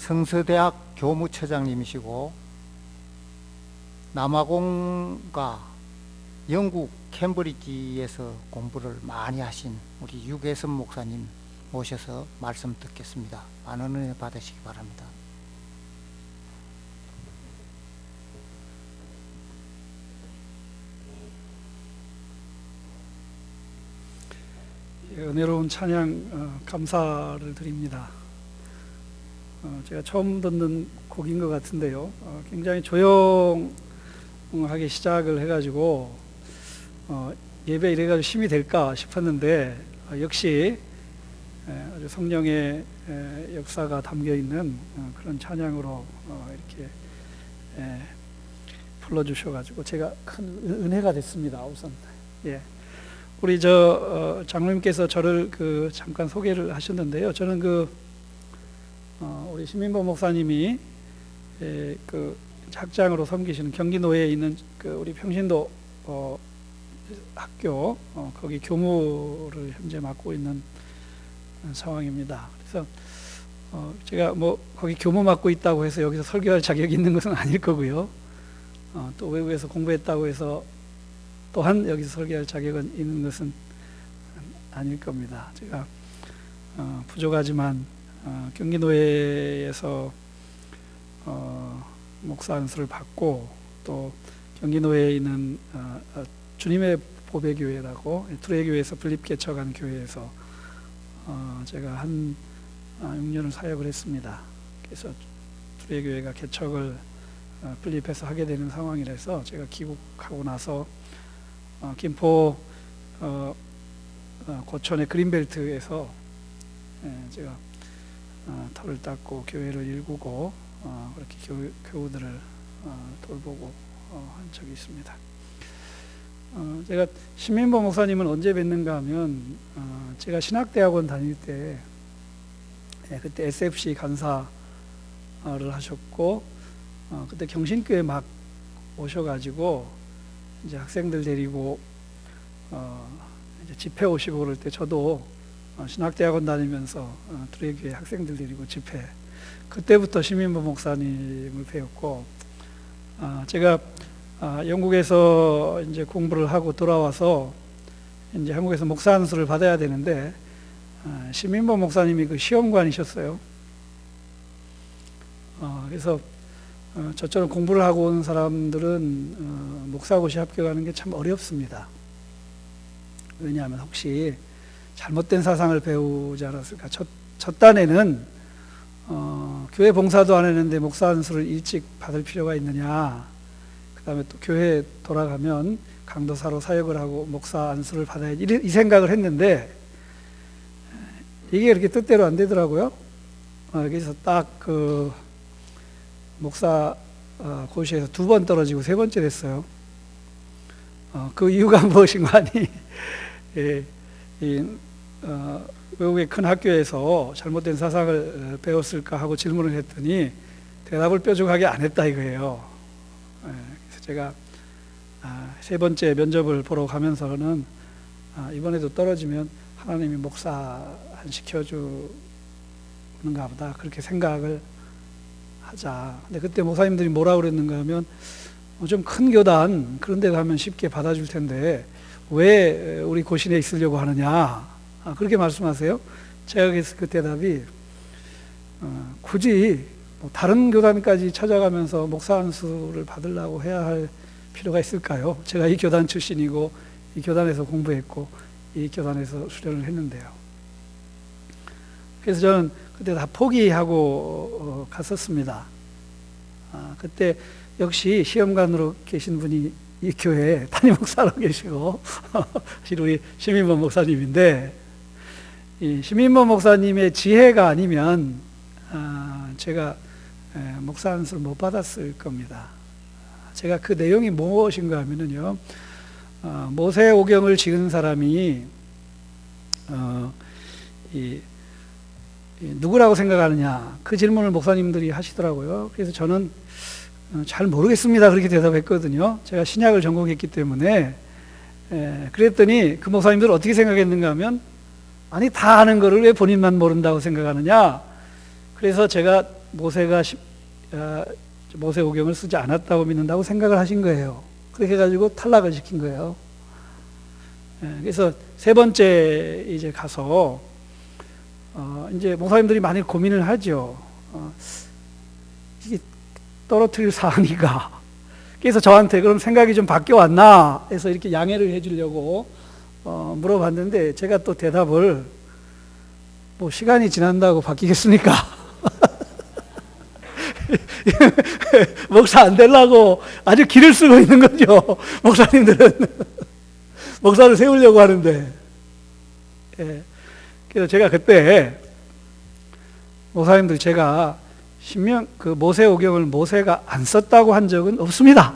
성서대학 교무처장님이시고 남아공과 영국 캠브리지에서 공부를 많이 하신 우리 유계선 목사님 모셔서 말씀 듣겠습니다. 많은 은혜 받으시기 바랍니다. 은혜로운 찬양 감사를 드립니다. 제가 처음 듣는 곡인 것 같은데요. 굉장히 조용하게 시작을 해가지고 예배 이래가지고 힘이 될까 싶었는데 역시 아주 성령의 역사가 담겨있는 그런 찬양으로 이렇게 불러주셔가지고 제가 큰 은혜가 됐습니다. 우선 우리 장로님께서 저를 잠깐 소개를 하셨는데요. 저는 우리 신민보 목사님이 학장으로 섬기시는 경기노예에 있는 우리 평신도 학교 거기 교무를 현재 맡고 있는 상황입니다. 그래서 제가 거기 교무 맡고 있다고 해서 여기서 설교할 자격이 있는 것은 아닐 거고요. 또 외국에서 공부했다고 해서 또한 여기서 설교할 자격은 있는 것은 아닐 겁니다. 제가 부족하지만 경기노예에서 목사 안수를 받고 또 경기노예에 있는 주님의 보배교회라고 투레교회에서 분립개척한 교회에서 제가 한 6년을 사역을 했습니다. 그래서 투레교회가 개척을 분립해서 하게 되는 상황이라서 제가 귀국하고 나서 김포 고촌의 그린벨트에서 제가 터를 닦고 교회를 일구고 그렇게 교우들을 돌보고 한 적이 있습니다. 제가 신민보 목사님은 언제 뵀는가 하면 제가 신학대학원 다닐 때 그때 SFC 간사를 하셨고 그때 경신교회 막 오셔가지고 이제 학생들 데리고 이제 집회 오시고 그럴 때 저도 신학대학원 다니면서 투레교회 학생들 데리고 집회 그때부터 신민보 목사님을 배웠고 제가 영국에서 이제 공부를 하고 돌아와서 이제 한국에서 목사 안수를 받아야 되는데 신민보 목사님이 그 시험관이셨어요. 그래서 저처럼 공부를 하고 온 사람들은 목사고시 합격하는 게 참 어렵습니다. 왜냐하면 혹시 잘못된 사상을 배우지 않았을까. 첫 단에는 교회 봉사도 안 했는데 목사 안수를 일찍 받을 필요가 있느냐. 그 다음에 또 교회에 돌아가면 강도사로 사역을 하고 목사 안수를 받아야지 이 생각을 했는데 이게 이렇게 뜻대로 안 되더라고요. 그래서 딱 목사 고시에서 2번 떨어지고 3번째 됐어요. 그 이유가 무엇인가 하니 외국의 큰 학교에서 잘못된 사상을 배웠을까 하고 질문을 했더니 대답을 뾰족하게 안 했다 이거예요. 그래서 제가 3번째 면접을 보러 가면서는 이번에도 떨어지면 하나님이 목사 안 시켜주는가 보다 그렇게 생각을 하자. 근데 그때 목사님들이 뭐라고 그랬는가 하면 좀 큰 교단 그런 데 가면 쉽게 받아줄 텐데 왜 우리 고신에 있으려고 하느냐 그렇게 말씀하세요. 제가 그래서 그 대답이 굳이 다른 교단까지 찾아가면서 목사 안수를 받으려고 해야 할 필요가 있을까요? 제가 이 교단 출신이고 이 교단에서 공부했고 이 교단에서 수련을 했는데요. 그래서 저는 그때 다 포기하고 갔었습니다. 그때 역시 시험관으로 계신 분이 이 교회에 담임 목사로 계시고 사실 우리 신민보 목사님인데 이 신민보 목사님의 지혜가 아니면 제가 목사 안수를 못 받았을 겁니다. 제가 그 내용이 무엇인가 하면요, 모세오경을 지은 사람이 누구라고 생각하느냐 그 질문을 목사님들이 하시더라고요. 그래서 저는 잘 모르겠습니다 그렇게 대답했거든요. 제가 신약을 전공했기 때문에. 그랬더니 그 목사님들은 어떻게 생각했는가 하면 아니 다 아는 거를 왜 본인만 모른다고 생각하느냐. 그래서 제가 모세오경을 쓰지 않았다고 믿는다고 생각을 하신 거예요. 그렇게 해가지고 탈락을 시킨 거예요. 그래서 세 번째 이제 가서 이제 목사님들이 많이 고민을 하죠. 이게 떨어뜨릴 사안이가. 그래서 저한테 그럼 생각이 좀 바뀌어 왔나 해서 이렇게 양해를 해주려고 물어봤는데, 제가 또 대답을 뭐 시간이 지난다고 바뀌겠습니까? 목사 안 되려고 아주 기를 쓰고 있는 거죠. 목사님들은 목사를 세우려고 하는데. 그래서 제가 그때 목사님들, 제가 그 모세오경을 모세가 안 썼다고 한 적은 없습니다.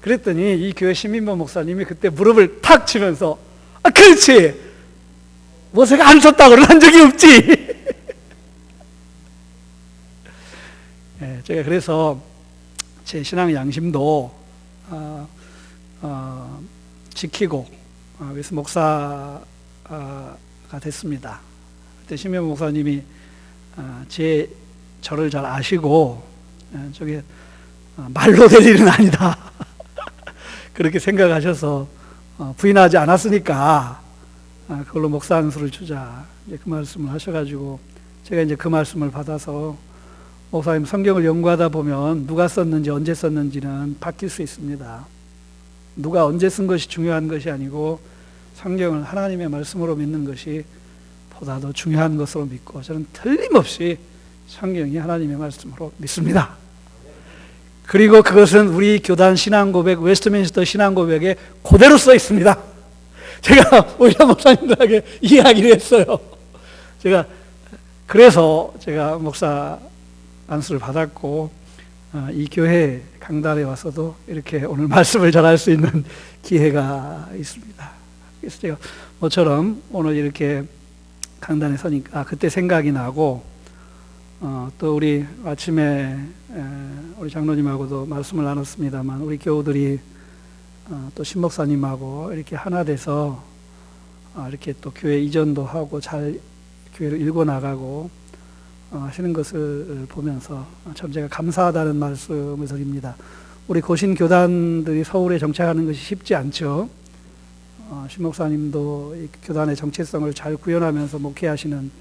그랬더니 이 교회 신민범 목사님이 그때 무릎을 탁 치면서 그렇지, 모세가 안 썼다고는 한 적이 없지. 제가 그래서 제 신앙 양심도 지키고 그래서 목사가 됐습니다. 그때 신민범 목사님이 저를 잘 아시고 저게 말로 될 일은 아니다 그렇게 생각하셔서 부인하지 않았으니까 그걸로 목사 안수를 주자, 이제 그 말씀을 하셔가지고 제가 이제 그 말씀을 받아서, 목사님 성경을 연구하다 보면 누가 썼는지 언제 썼는지는 바뀔 수 있습니다. 누가 언제 쓴 것이 중요한 것이 아니고 성경을 하나님의 말씀으로 믿는 것이 보다 더 중요한 것으로 믿고, 저는 틀림없이 성경이 하나님의 말씀으로 믿습니다. 그리고 그것은 우리 교단 신앙고백, 웨스트민스터 신앙고백에 그대로 써 있습니다. 제가 오히려 목사님들에게 이야기를 했어요. 그래서 제가 목사 안수를 받았고, 이 교회 강단에 와서도 이렇게 오늘 말씀을 전할 수 있는 기회가 있습니다. 그래서 제가 모처럼 오늘 이렇게 강단에 서니까 그때 생각이 나고, 또 우리 아침에 우리 장로님하고도 말씀을 나눴습니다만, 우리 교우들이 또 신목사님하고 이렇게 하나 돼서 이렇게 또 교회 이전도 하고 잘 교회를 일궈 나가고 하시는 것을 보면서 참 제가 감사하다는 말씀을 드립니다. 우리 고신 교단들이 서울에 정착하는 것이 쉽지 않죠. 신목사님도 이 교단의 정체성을 잘 구현하면서 목회하시는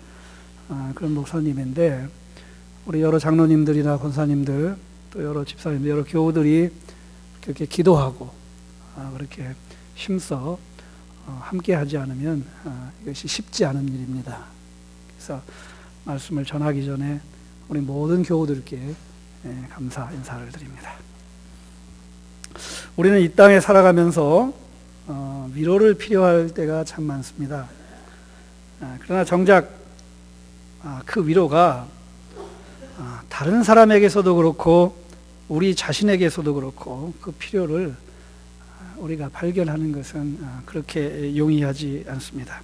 그런 목사님인데, 우리 여러 장로님들이나 권사님들, 또 여러 집사님들, 여러 교우들이 그렇게 기도하고 그렇게 힘써 함께 하지 않으면 이것이 쉽지 않은 일입니다. 그래서 말씀을 전하기 전에 우리 모든 교우들께 감사 인사를 드립니다. 우리는 이 땅에 살아가면서 위로를 필요할 때가 참 많습니다. 그러나 정작 그 위로가 다른 사람에게서도 그렇고 우리 자신에게서도 그렇고 그 필요를 우리가 발견하는 것은 그렇게 용이하지 않습니다.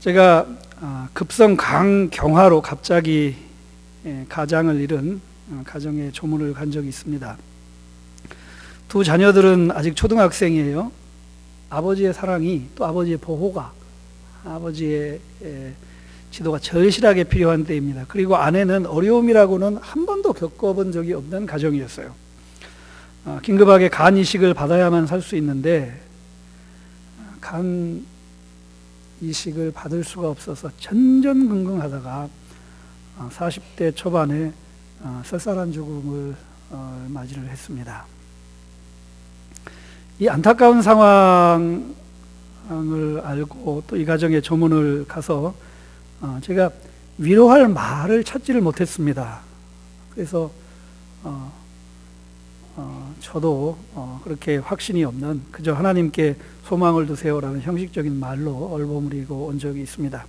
제가 급성 강경화로 갑자기 가장을 잃은 가정의 조문을 간 적이 있습니다. 두 자녀들은 아직 초등학생이에요. 아버지의 사랑이, 또 아버지의 보호가, 아버지의 지도가 절실하게 필요한 때입니다. 그리고 아내는 어려움이라고는 한 번도 겪어본 적이 없는 가정이었어요. 긴급하게 간 이식을 받아야만 살 수 있는데 간 이식을 받을 수가 없어서 전전긍긍하다가 40대 초반에 쌀쌀한 죽음을 맞이를 했습니다. 이 안타까운 상황을 알고 또 이 가정의 조문을 가서 제가 위로할 말을 찾지를 못했습니다. 그래서 저도 그렇게 확신이 없는, 그저 하나님께 소망을 두세요라는 형식적인 말로 얼버무리고 온 적이 있습니다.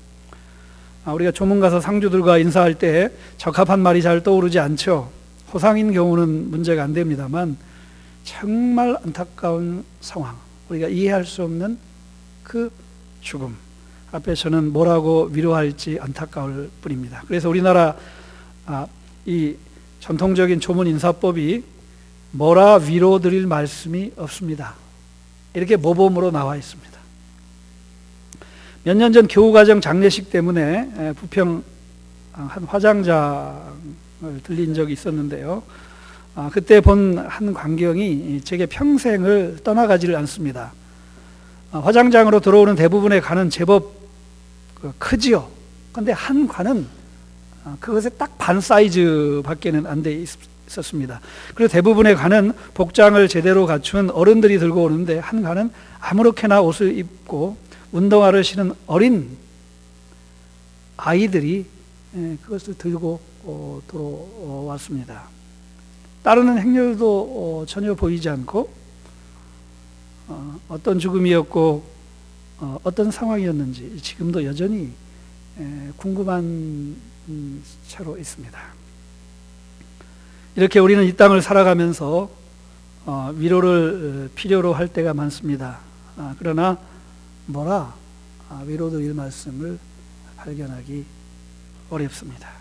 우리가 조문 가서 상주들과 인사할 때 적합한 말이 잘 떠오르지 않죠. 호상인 경우는 문제가 안 됩니다만 정말 안타까운 상황, 우리가 이해할 수 없는 그 죽음 앞에 저는 뭐라고 위로할지 안타까울 뿐입니다. 그래서 우리나라 이 전통적인 조문 인사법이 뭐라 위로드릴 말씀이 없습니다. 이렇게 모범으로 나와 있습니다. 몇 년 전 교우가정 장례식 때문에 부평 한 화장장을 들린 적이 있었는데요. 그때 본 한 광경이 제게 평생을 떠나가지를 않습니다. 화장장으로 들어오는 대부분의 관은 제법 크지요. 그런데 한 관은 그것의 딱 반 사이즈밖에는 안 돼 있었습니다. 그리고 대부분의 관은 복장을 제대로 갖춘 어른들이 들고 오는데 한 관은 아무렇게나 옷을 입고 운동화를 신은 어린 아이들이 그것을 들고 들어왔습니다. 따르는 행렬도 전혀 보이지 않고 어떤 죽음이었고 어떤 상황이었는지 지금도 여전히 궁금한 채로 있습니다. 이렇게 우리는 이 땅을 살아가면서 위로를 필요로 할 때가 많습니다. 그러나 위로드릴 말씀을 발견하기 어렵습니다.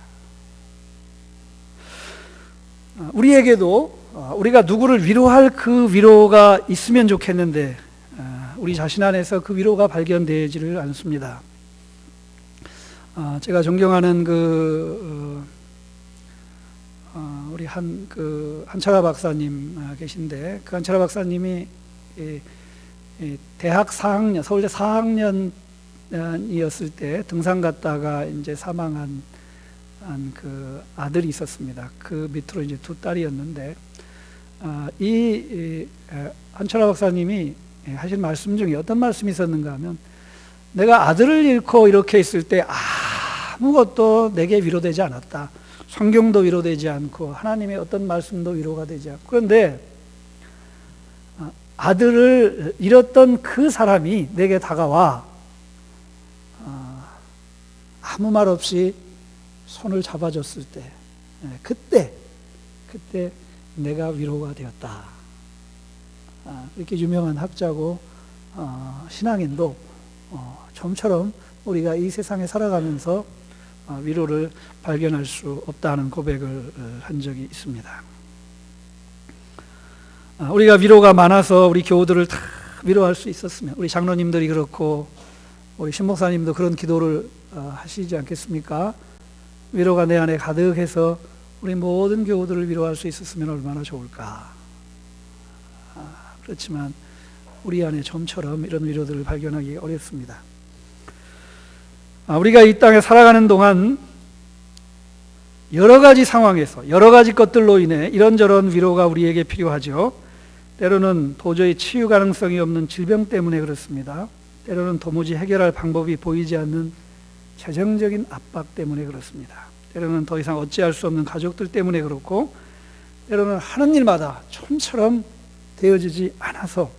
우리에게도 우리가 누구를 위로할 그 위로가 있으면 좋겠는데 우리 자신 안에서 그 위로가 발견되지를 않습니다. 제가 존경하는 우리 한철아 박사님 계신데 그 한철아 박사님이 대학 4학년 서울대 4학년이었을 때 등산 갔다가 이제 사망한 그 아들이 있었습니다. 그 밑으로 이제 두 딸이었는데 이 한철아 박사님이 하신 말씀 중에 어떤 말씀이 있었는가 하면 내가 아들을 잃고 이렇게 있을 때 아무것도 내게 위로되지 않았다. 성경도 위로되지 않고 하나님의 어떤 말씀도 위로가 되지 않고 그런데 아들을 잃었던 그 사람이 내게 다가와 아무 말 없이 손을 잡아줬을 때 그때 내가 위로가 되었다. 이렇게 유명한 학자고 신앙인도 좀처럼 우리가 이 세상에 살아가면서 위로를 발견할 수 없다는 고백을 한 적이 있습니다. 우리가 위로가 많아서 우리 교우들을 다 위로할 수 있었으면 우리 장로님들이 그렇고 우리 신목사님도 그런 기도를 하시지 않겠습니까? 위로가 내 안에 가득해서 우리 모든 교우들을 위로할 수 있었으면 얼마나 좋을까. 그렇지만 우리 안에 좀처럼 이런 위로들을 발견하기 어렵습니다. 우리가 이 땅에 살아가는 동안 여러 가지 상황에서 여러 가지 것들로 인해 이런저런 위로가 우리에게 필요하죠. 때로는 도저히 치유 가능성이 없는 질병 때문에 그렇습니다. 때로는 도무지 해결할 방법이 보이지 않는 재정적인 압박 때문에 그렇습니다. 때로는 더 이상 어찌할 수 없는 가족들 때문에 그렇고 때로는 하는 일마다 좀처럼 되어지지 않아서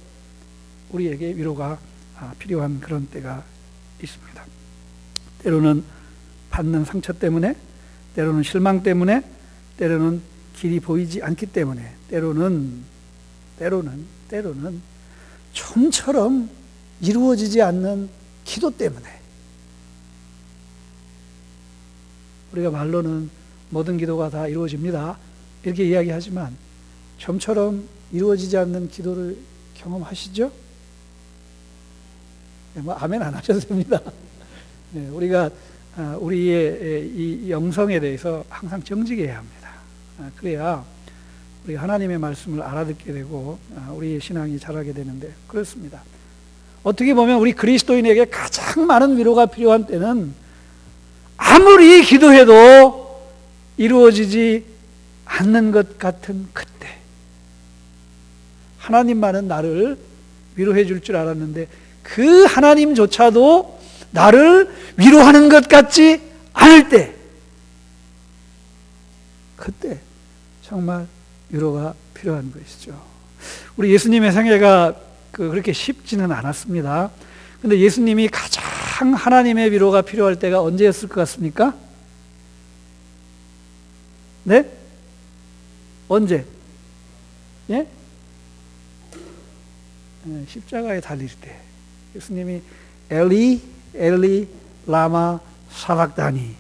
우리에게 위로가 필요한 그런 때가 있습니다. 때로는 받는 상처 때문에, 때로는 실망 때문에, 때로는 길이 보이지 않기 때문에, 때로는 좀처럼 이루어지지 않는 기도 때문에. 우리가 말로는 모든 기도가 다 이루어집니다. 이렇게 이야기하지만 좀처럼 이루어지지 않는 기도를 경험하시죠? 아멘 안 하셔도 됩니다. 우리가 우리의 이 영성에 대해서 항상 정직해야 합니다. 그래야 우리 하나님의 말씀을 알아듣게 되고 우리의 신앙이 자라게 되는데 그렇습니다. 어떻게 보면 우리 그리스도인에게 가장 많은 위로가 필요한 때는 아무리 기도해도 이루어지지 않는 것 같은 그때 하나님만은 나를 위로해 줄 줄 알았는데 그 하나님조차도 나를 위로하는 것 같지 않을 때 그때 정말 위로가 필요한 것이죠. 우리 예수님의 생애가 그렇게 쉽지는 않았습니다. 그런데 예수님이 가장 하나님의 위로가 필요할 때가 언제였을 것 같습니까? 네? 언제? 예? 십자가에 달릴 때 예수님이 엘리 엘리 라마 사박다니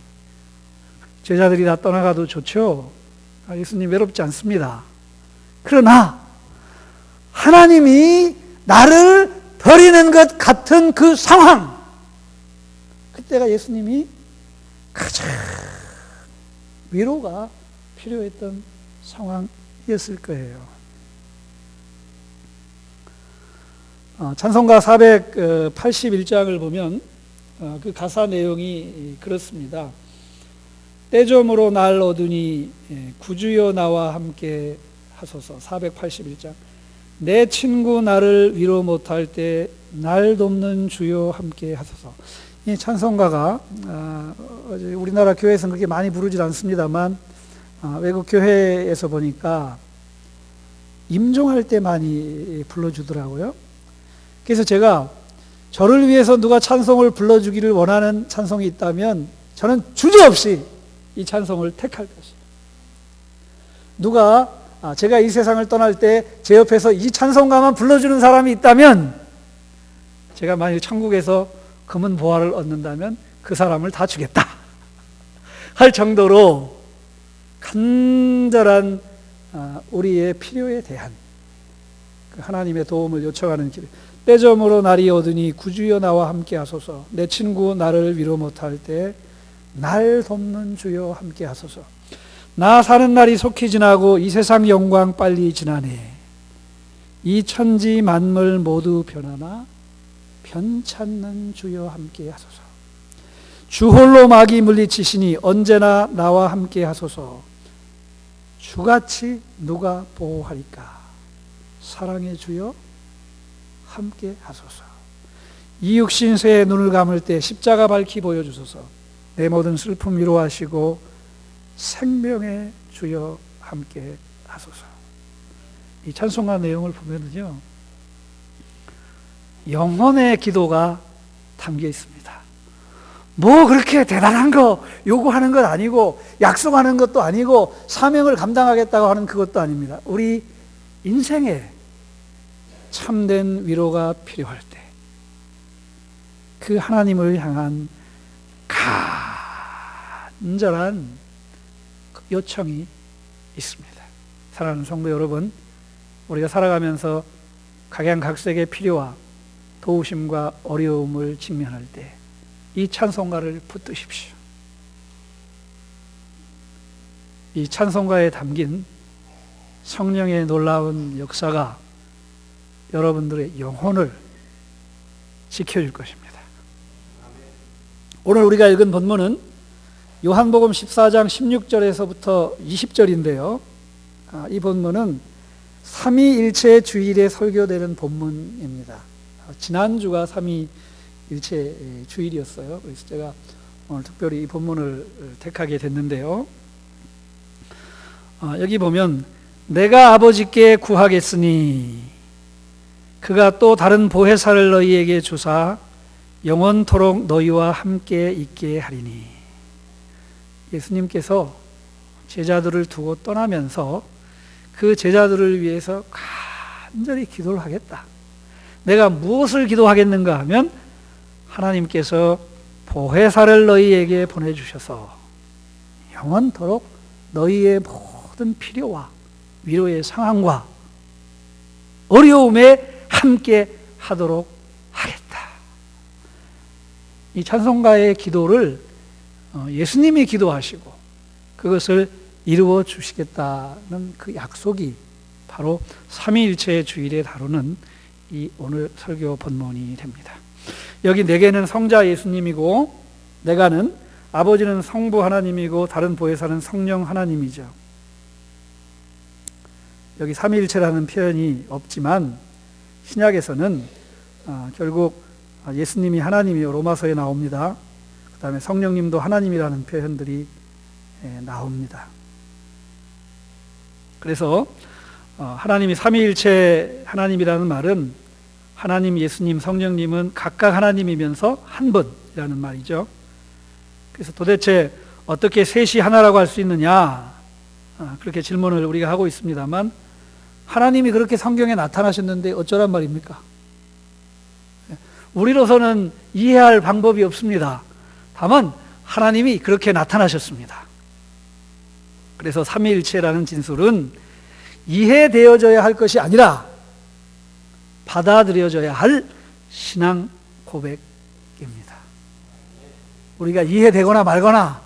제자들이 다 떠나가도 좋죠. 예수님 외롭지 않습니다. 그러나 하나님이 나를 버리는 것 같은 그 상황 그때가 예수님이 가장 위로가 필요했던 상황이었을 거예요. 찬송가 481장을 보면 그 가사 내용이 그렇습니다. 때좀으로 날 얻으니 구주여 나와 함께 하소서. 481장. 내 친구 나를 위로 못할 때 날 돕는 주여 함께 하소서. 이 찬송가가 우리나라 교회에서는 그렇게 많이 부르질 않습니다만 외국 교회에서 보니까 임종할 때 많이 불러주더라고요. 그래서 제가 저를 위해서 누가 찬송을 불러주기를 원하는 찬송이 있다면 저는 주저없이 이 찬송을 택할 것이에요. 누가 제가 이 세상을 떠날 때 제 옆에서 이 찬송가만 불러주는 사람이 있다면, 제가 만약 천국에서 금은 보화를 얻는다면 그 사람을 다 주겠다 할 정도로 간절한 우리의 필요에 대한 하나님의 도움을 요청하는 길. 때점으로 날이 얻으니 구주여 나와 함께 하소서. 내 친구 나를 위로 못할 때 날 돕는 주여 함께 하소서. 나 사는 날이 속히 지나고 이 세상 영광 빨리 지나네. 이 천지 만물 모두 변하나 변찮는 주여 함께 하소서. 주 홀로 마귀 물리치시니 언제나 나와 함께 하소서. 주같이 누가 보호하리까. 사랑의 주여 함께 하소서. 이 육신 쇠에 눈을 감을 때 십자가 밝히 보여주소서. 내 모든 슬픔 위로하시고 생명의 주여 함께 하소서. 이 찬송가 내용을 보면요, 영혼의 기도가 담겨 있습니다. 뭐 그렇게 대단한 거 요구하는 것 아니고, 약속하는 것도 아니고, 사명을 감당하겠다고 하는 그것도 아닙니다. 우리 인생에 참된 위로가 필요할 때 그 하나님을 향한 간절한 요청이 있습니다. 사랑하는 성도 여러분, 우리가 살아가면서 각양각색의 필요와 도우심과 어려움을 직면할 때 이 찬송가를 붙드십시오. 이 찬송가에 담긴 성령의 놀라운 역사가 여러분들의 영혼을 지켜줄 것입니다. 오늘 우리가 읽은 본문은 요한복음 14장 16절에서부터 20절인데요. 이 본문은 삼위일체 주일에 설교되는 본문입니다. 지난주가 삼위일체 주일이었어요. 그래서 제가 오늘 특별히 이 본문을 택하게 됐는데요. 여기 보면 내가 아버지께 구하겠으니 그가 또 다른 보혜사를 너희에게 주사 영원토록 너희와 함께 있게 하리니. 예수님께서 제자들을 두고 떠나면서 그 제자들을 위해서 간절히 기도를 하겠다. 내가 무엇을 기도하겠는가 하면 하나님께서 보혜사를 너희에게 보내주셔서 영원토록 너희의 모든 필요와 위로의 상황과 어려움에 함께 하도록 하겠다. 이 찬송가의 기도를 예수님이 기도하시고 그것을 이루어 주시겠다는 그 약속이 바로 삼위일체의 주일에 다루는 이 오늘 설교 본문이 됩니다. 여기 내게는 성자 예수님이고 내가는 아버지는 성부 하나님이고 다른 보혜사는 성령 하나님이죠. 여기 삼위일체라는 표현이 없지만 신약에서는 결국 예수님이 하나님이요 로마서에 나옵니다. 그 다음에 성령님도 하나님이라는 표현들이 나옵니다. 그래서 하나님이 삼위일체 하나님이라는 말은 하나님, 예수님, 성령님은 각각 하나님이면서 한 분이라는 말이죠. 그래서 도대체 어떻게 셋이 하나라고 할 수 있느냐, 그렇게 질문을 우리가 하고 있습니다만 하나님이 그렇게 성경에 나타나셨는데 어쩌란 말입니까? 우리로서는 이해할 방법이 없습니다. 다만 하나님이 그렇게 나타나셨습니다. 그래서 삼위일체라는 진술은 이해되어져야 할 것이 아니라 받아들여져야 할 신앙 고백입니다. 우리가 이해되거나 말거나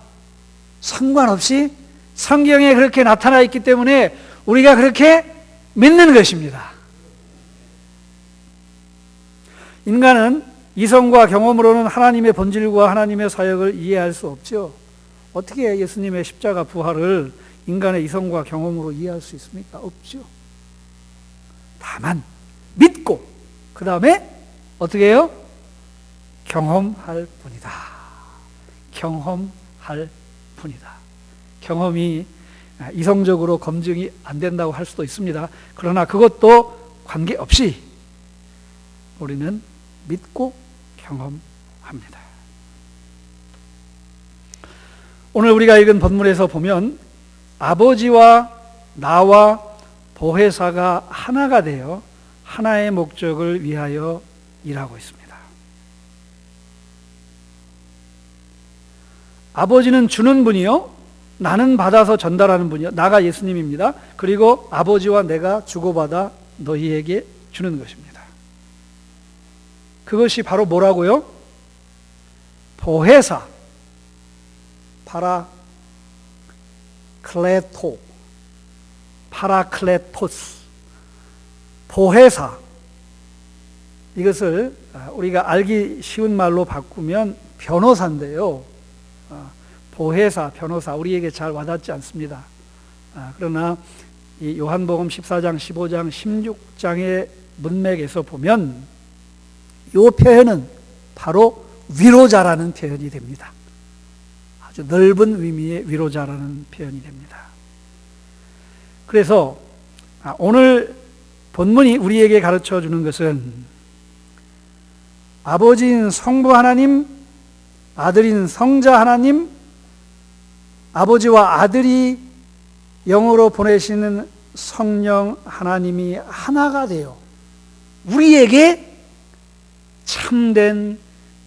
상관없이 성경에 그렇게 나타나 있기 때문에 우리가 그렇게 믿는 것입니다. 인간은 이성과 경험으로는 하나님의 본질과 하나님의 사역을 이해할 수 없죠. 어떻게 예수님의 십자가 부활을 인간의 이성과 경험으로 이해할 수 있습니까? 없죠. 다만 믿고 그 다음에 어떻게 해요? 경험할 뿐이다. 경험할 뿐이다. 경험이 이성적으로 검증이 안 된다고 할 수도 있습니다. 그러나 그것도 관계없이 우리는 믿고 경험합니다. 오늘 우리가 읽은 본문에서 보면 아버지와 나와 보혜사가 하나가 되어 하나의 목적을 위하여 일하고 있습니다. 아버지는 주는 분이요, 나는 받아서 전달하는 분이요. 나가 예수님입니다. 그리고 아버지와 내가 주고받아 너희에게 주는 것입니다. 그것이 바로 뭐라고요? 보혜사, 파라클레토스, 보혜사. 이것을 우리가 알기 쉬운 말로 바꾸면 변호사인데요. 보혜사, 변호사, 우리에게 잘 와닿지 않습니다. 그러나 이 요한복음 14장, 15장, 16장의 문맥에서 보면 이 표현은 바로 위로자라는 표현이 됩니다. 아주 넓은 의미의 위로자라는 표현이 됩니다. 그래서 오늘 본문이 우리에게 가르쳐 주는 것은 아버지인 성부 하나님, 아들인 성자 하나님, 아버지와 아들이 영으로 보내시는 성령 하나님이 하나가 되어 우리에게 참된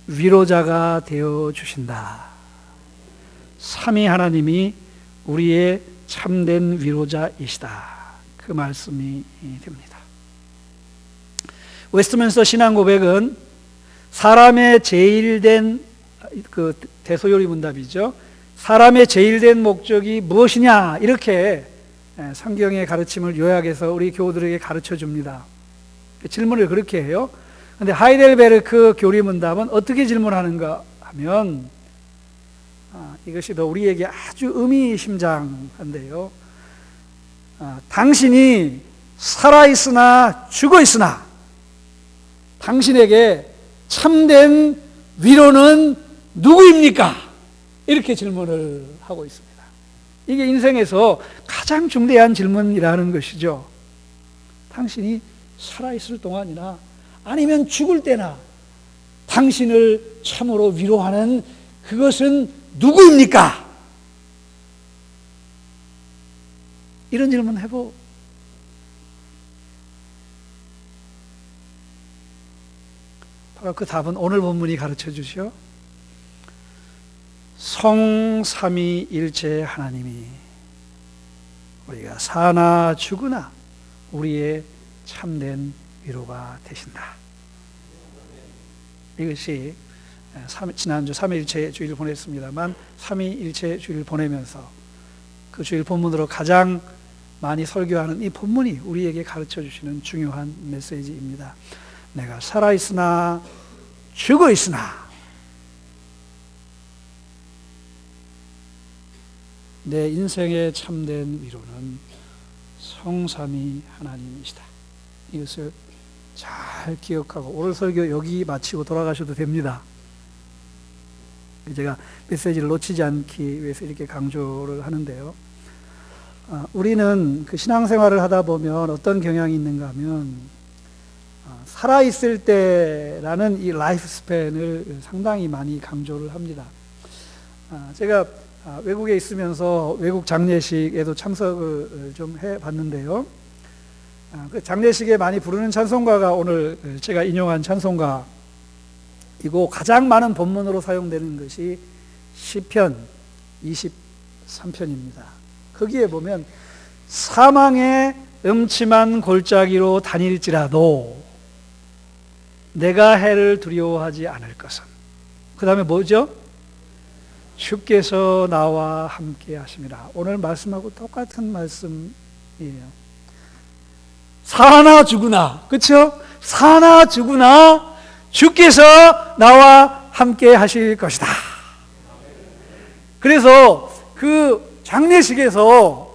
위로자가 되어 주신다. 삼위 하나님이 우리의 참된 위로자이시다. 그 말씀이 됩니다. 웨스트민스터 신앙고백은 사람의 제일된 그 대소요리 문답이죠. 사람의 제일된 목적이 무엇이냐, 이렇게 성경의 가르침을 요약해서 우리 교우들에게 가르쳐 줍니다. 질문을 그렇게 해요. 그런데 하이델베르크 교리 문답은 어떻게 질문하는가 하면 이것이 더 우리에게 아주 의미심장한데요. 당신이 살아있으나 죽어있으나 당신에게 참된 위로는 누구입니까? 이렇게 질문을 하고 있습니다. 이게 인생에서 가장 중대한 질문이라는 것이죠. 당신이 살아있을 동안이나 아니면 죽을 때나 당신을 참으로 위로하는 그것은 누구입니까? 이런 질문 해보. 바로 그 답은 오늘 본문이 가르쳐 주시오. 성삼위일체 하나님이 우리가 사나 죽으나 우리의 참된 위로가 되신다. 이것이 지난주 삼위일체 주일을 보냈습니다만 삼위일체 주일을 보내면서 그 주일 본문으로 가장 많이 설교하는 이 본문이 우리에게 가르쳐 주시는 중요한 메시지입니다. 내가 살아있으나 죽어있으나 내 인생의 참된 위로는 성삼위 하나님이시다. 이것을 잘 기억하고 오늘 설교 여기 마치고 돌아가셔도 됩니다. 제가 메시지를 놓치지 않기 위해서 이렇게 강조를 하는데요. 우리는 그 신앙생활을 하다 보면 어떤 경향이 있는가 하면 살아있을 때라는 이 라이프 스팬을 상당히 많이 강조를 합니다. 제가 외국에 있으면서 외국 장례식에도 참석을 좀 해봤는데요. 그 장례식에 많이 부르는 찬송가가 오늘 제가 인용한 찬송가이고 가장 많은 본문으로 사용되는 것이 시편 23편입니다. 거기에 보면 사망의 음침한 골짜기로 다닐지라도 내가 해를 두려워하지 않을 것은, 그 다음에 뭐죠? 주께서 나와 함께 하심이라. 오늘 말씀하고 똑같은 말씀이에요. 사나 죽으나, 그렇죠? 사나 죽으나 주께서 나와 함께 하실 것이다. 그래서 그 장례식에서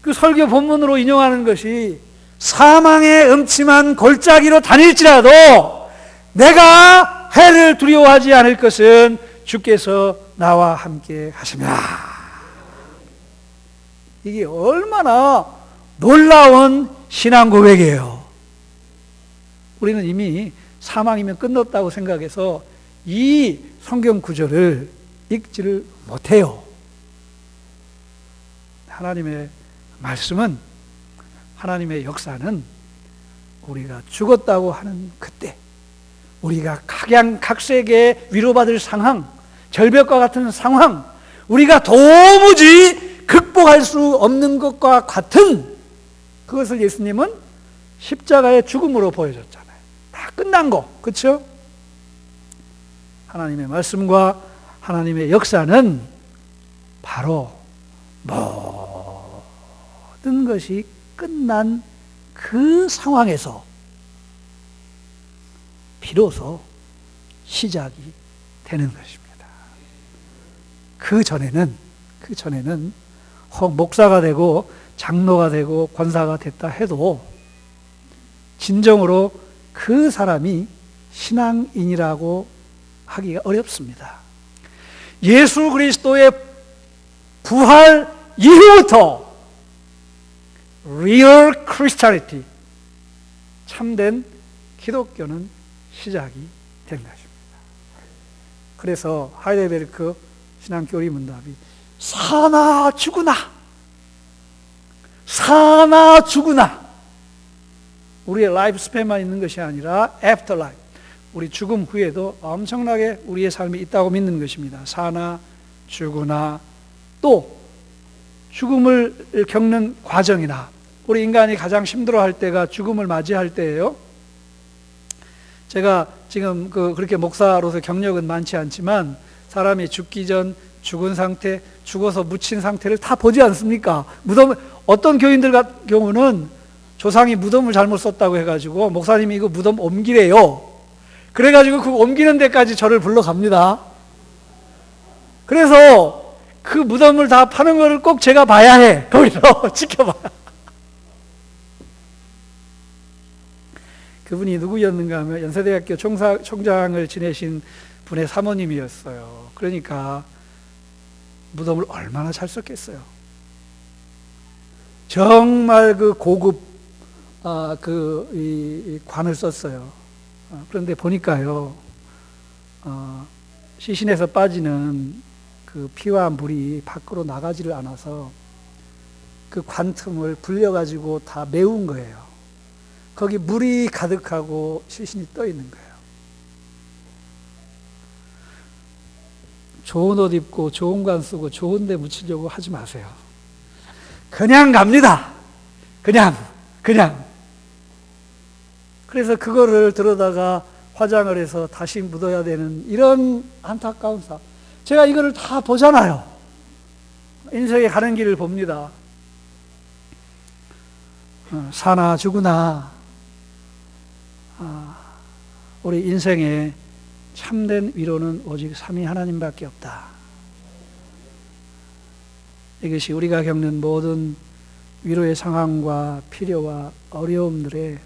그 설교 본문으로 인용하는 것이 사망의 음침한 골짜기로 다닐지라도 내가 해를 두려워하지 않을 것은 주께서 나와 함께 하시라. 이게 얼마나 놀라운 신앙 고백이에요. 우리는 이미 사망이면 끝났다고 생각해서 이 성경 구절을 읽지를 못해요. 하나님의 말씀은, 하나님의 역사는 우리가 죽었다고 하는 그때, 우리가 각양각색의 위로받을 상황, 절벽과 같은 상황, 우리가 도무지 극복할 수 없는 것과 같은 그것을 예수님은 십자가의 죽음으로 보여줬잖아요. 다 끝난 거, 그렇죠? 하나님의 말씀과 하나님의 역사는 바로 모든 것이 끝난 그 상황에서 비로소 시작이 되는 것입니다. 그 전에는 혹 목사가 되고 장로가 되고 권사가 됐다 해도 진정으로 그 사람이 신앙인이라고 하기가 어렵습니다. 예수 그리스도의 부활 이후부터 Real Christianity, 참된 기독교는 시작이 된 것입니다. 그래서 하이델베르크 신앙교리 문답이 사나 죽으나, 사나 죽으나, 우리의 라이프 스팬만 있는 것이 아니라 애프터 라이프, 우리 죽음 후에도 엄청나게 우리의 삶이 있다고 믿는 것입니다. 사나 죽으나, 또 죽음을 겪는 과정이나, 우리 인간이 가장 힘들어할 때가 죽음을 맞이할 때예요. 제가 지금 그렇게 목사로서 경력은 많지 않지만 사람이 죽기 전, 죽은 상태, 죽어서 묻힌 상태를 다 보지 않습니까? 무덤, 어떤 교인들 같은 경우는 조상이 무덤을 잘못 썼다고 해가지고 목사님이 이거 무덤 옮기래요. 그래가지고 그 옮기는 데까지 저를 불러갑니다. 그래서 그 무덤을 다 파는 거를 꼭 제가 봐야 해. 거기서 지켜봐야. 그분이 누구였는가 하면 연세대학교 총장을 지내신 분의 사모님이었어요. 그러니까 무덤을 얼마나 잘 썼겠어요. 정말 그 고급 이 관을 썼어요. 그런데 보니까요, 시신에서 빠지는 그 피와 물이 밖으로 나가지를 않아서 그 관틈을 불려가지고 다 메운 거예요. 거기 물이 가득하고 시신이 떠 있는 거예요. 좋은 옷 입고 좋은 관 쓰고 좋은 데 묻히려고 하지 마세요. 그냥 갑니다. 그냥. 그래서 그거를 들어다가 화장을 해서 다시 묻어야 되는 이런 안타까운 삶. 제가 이거를 다 보잖아요. 인생에 가는 길을 봅니다. 사나 죽으나, 우리 인생에 참된 위로는 오직 삼위 하나님밖에 없다. 이것이 우리가 겪는 모든 위로의 상황과 필요와 어려움들의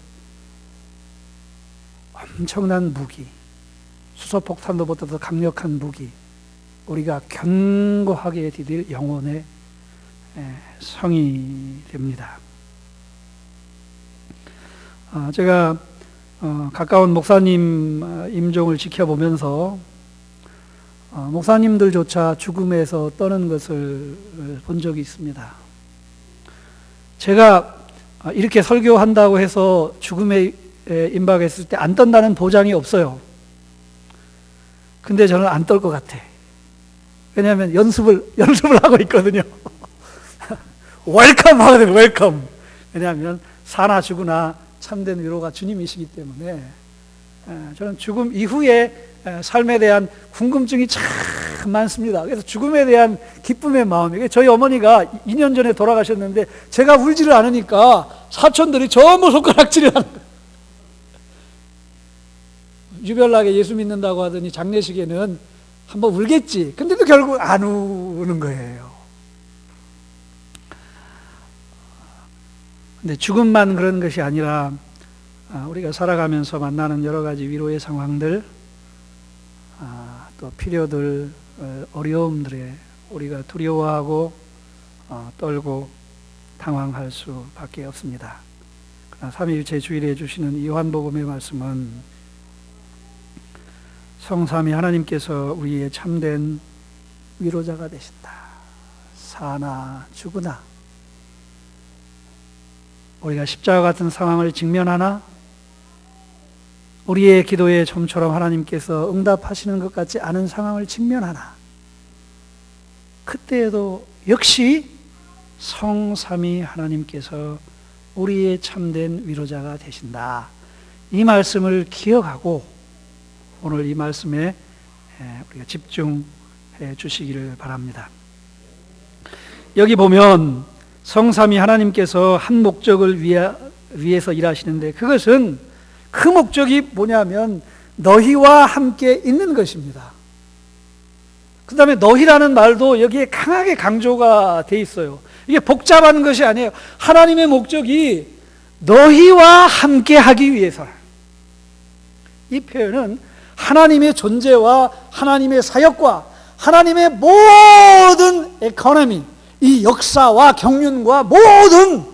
엄청난 무기, 수소폭탄로부터 더 강력한 무기, 우리가 견고하게 디딜 영혼의 성이 됩니다. 제가 가까운 목사님 임종을 지켜보면서 목사님들조차 죽음에서 떠는 것을 본 적이 있습니다. 제가 이렇게 설교한다고 해서 죽음에 임박했을 때 안 떤다는 보장이 없어요. 근데 저는 안 떨 것 같아. 왜냐하면 연습을 하고 있거든요. 웰컴 하거든요. 웰컴. 왜냐하면 사나 죽으나 참된 위로가 주님이시기 때문에 저는 죽음 이후에 삶에 대한 궁금증이 참 많습니다. 그래서 죽음에 대한 기쁨의 마음이, 저희 어머니가 2년 전에 돌아가셨는데 제가 울지를 않으니까 사촌들이 전부 손가락질을 하는 거예요. 유별나게 예수 믿는다고 하더니 장례식에는 한번 울겠지. 근데도 결국 안 우는 거예요. 근데 죽음만 그런 것이 아니라 우리가 살아가면서 만나는 여러 가지 위로의 상황들, 또 필요들, 어려움들에 우리가 두려워하고 떨고 당황할 수밖에 없습니다. 그러나 삼위일체 주일에 주시는 이 요한복음의 말씀은 성삼위 하나님께서 우리의 참된 위로자가 되신다. 사나 죽으나 우리가 십자가 같은 상황을 직면하나 우리의 기도에 좀처럼 하나님께서 응답하시는 것 같지 않은 상황을 직면하나 그때에도 역시 성삼위 하나님께서 우리의 참된 위로자가 되신다. 이 말씀을 기억하고 오늘 이 말씀에 우리가 집중해 주시기를 바랍니다. 여기 보면 성삼위 하나님께서 한 목적을 위해서 일하시는데 그것은 그 목적이 뭐냐면 너희와 함께 있는 것입니다. 그 다음에 너희라는 말도 여기에 강하게 강조가 돼 있어요. 이게 복잡한 것이 아니에요. 하나님의 목적이 너희와 함께 하기 위해서라. 이 표현은 하나님의 존재와 하나님의 사역과 하나님의 모든 에코노미, 이 역사와 경륜과 모든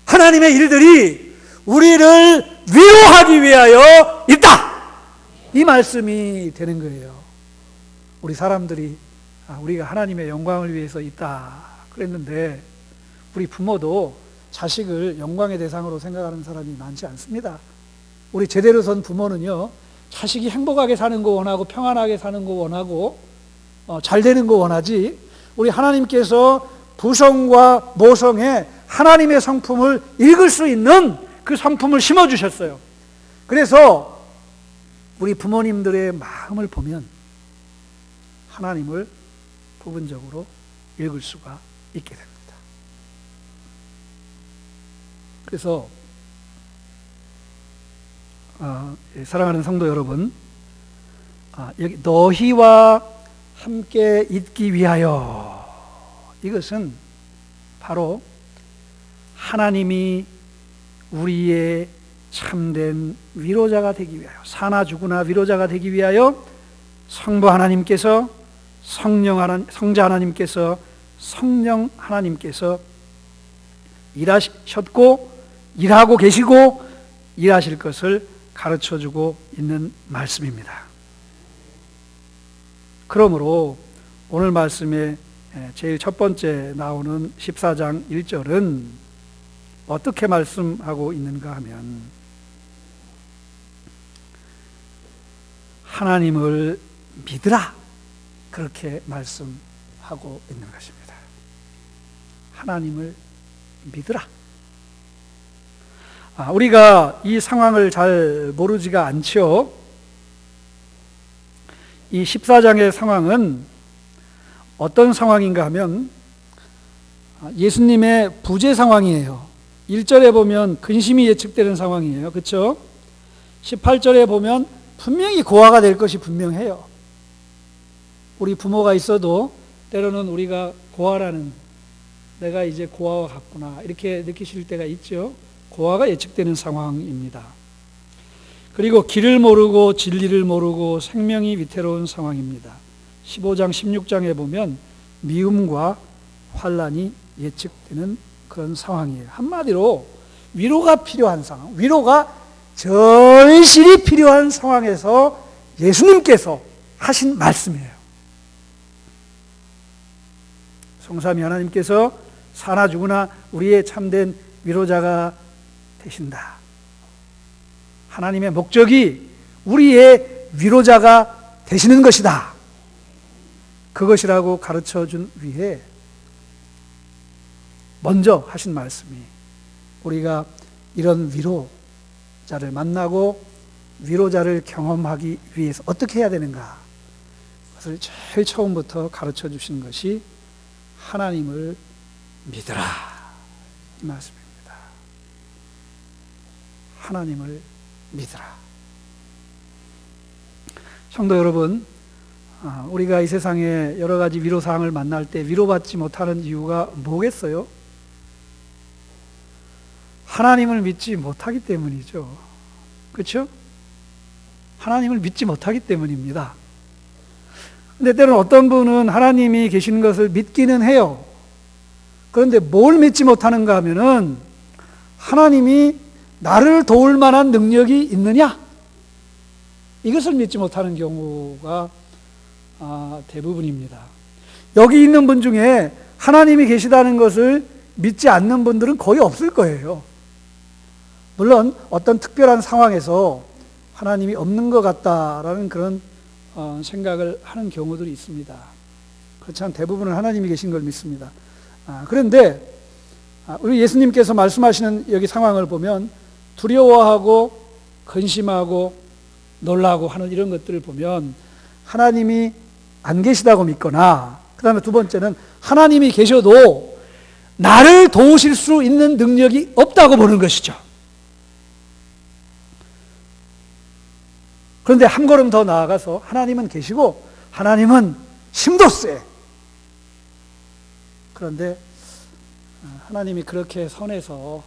하나님의 일들이 우리를 위로하기 위하여 있다. 이 말씀이 되는 거예요. 우리 사람들이 우리가 하나님의 영광을 위해서 있다 그랬는데 우리 부모도 자식을 영광의 대상으로 생각하는 사람이 많지 않습니다. 우리 제대로 선 부모는요, 자식이 행복하게 사는 거 원하고 평안하게 사는 거 원하고 잘 되는 거 원하지, 우리 하나님께서 부성과 모성에 하나님의 성품을 읽을 수 있는 그 성품을 심어주셨어요. 그래서 우리 부모님들의 마음을 보면 하나님을 부분적으로 읽을 수가 있게 됩니다. 그래서 사랑하는 성도 여러분, 여기 너희와 함께 있기 위하여, 이것은 바로 하나님이 우리의 참된 위로자가 되기 위하여, 사나 죽으나 위로자가 되기 위하여 성부 하나님께서, 성자 하나님께서, 성령 하나님께서 일하셨고 일하고 계시고 일하실 것을 가르쳐주고 있는 말씀입니다. 그러므로 오늘 말씀에 제일 첫 번째 나오는 14장 1절은 어떻게 말씀하고 있는가 하면 하나님을 믿으라, 그렇게 말씀하고 있는 것입니다. 하나님을 믿으라. 우리가 이 상황을 잘 모르지가 않죠. 이 14장의 상황은 어떤 상황인가 하면 예수님의 부재 상황이에요. 1절에 보면 근심이 예측되는 상황이에요. 그렇죠? 18절에 보면 분명히 고아가 될 것이 분명해요. 우리 부모가 있어도 때로는 우리가 고아라는, 내가 이제 고아와 같구나 이렇게 느끼실 때가 있죠. 고아가 예측되는 상황입니다. 그리고 길을 모르고 진리를 모르고 생명이 위태로운 상황입니다. 15장 16장에 보면 미움과 환난이 예측되는 그런 상황이에요. 한마디로 위로가 필요한 상황, 위로가 절실히 필요한 상황에서 예수님께서 하신 말씀이에요. 성삼위 하나님께서 사나 죽으나 우리의 참된 위로자가 되신다. 하나님의 목적이 우리의 위로자가 되시는 것이다. 그것이라고 가르쳐준 위에 먼저 하신 말씀이 우리가 이런 위로자를 만나고 위로자를 경험하기 위해서 어떻게 해야 되는가? 그것을 제일 처음부터 가르쳐 주신 것이 하나님을 믿으라, 이 말씀입니다. 하나님을 믿으라. 성도 여러분, 우리가 이 세상에 여러 가지 위로사항을 만날 때 위로받지 못하는 이유가 뭐겠어요? 하나님을 믿지 못하기 때문이죠. 그렇죠? 하나님을 믿지 못하기 때문입니다. 근데 때로는 어떤 분은 하나님이 계신 것을 믿기는 해요. 그런데 뭘 믿지 못하는가 하면은 하나님이 나를 도울 만한 능력이 있느냐? 이것을 믿지 못하는 경우가 대부분입니다. 여기 있는 분 중에 하나님이 계시다는 것을 믿지 않는 분들은 거의 없을 거예요. 물론 어떤 특별한 상황에서 하나님이 없는 것 같다라는 그런 생각을 하는 경우들이 있습니다. 그렇지만 대부분은 하나님이 계신 걸 믿습니다. 그런데 우리 예수님께서 말씀하시는 여기 상황을 보면 두려워하고 근심하고 놀라고 하는 이런 것들을 보면 하나님이 안 계시다고 믿거나, 그 다음에 두 번째는 하나님이 계셔도 나를 도우실 수 있는 능력이 없다고 보는 것이죠. 그런데 한 걸음 더 나아가서 하나님은 계시고 하나님은 힘도 세. 그런데 하나님이 그렇게 선해서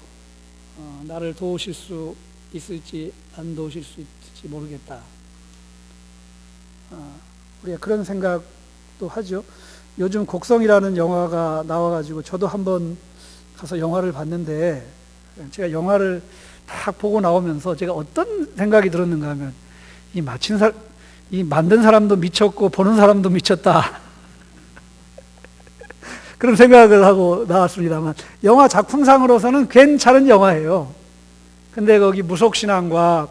나를 도우실 수 있을지 안 도우실 수 있을지 모르겠다. 우리가 그런 생각도 하죠. 요즘 곡성이라는 영화가 나와가지고 저도 한번 가서 영화를 봤는데, 제가 영화를 딱 보고 나오면서 제가 어떤 생각이 들었는가 하면, 이 만든 사람도 미쳤고 보는 사람도 미쳤다. 그런 생각을 하고 나왔습니다만, 영화 작품상으로서는 괜찮은 영화예요. 근데 거기 무속신앙과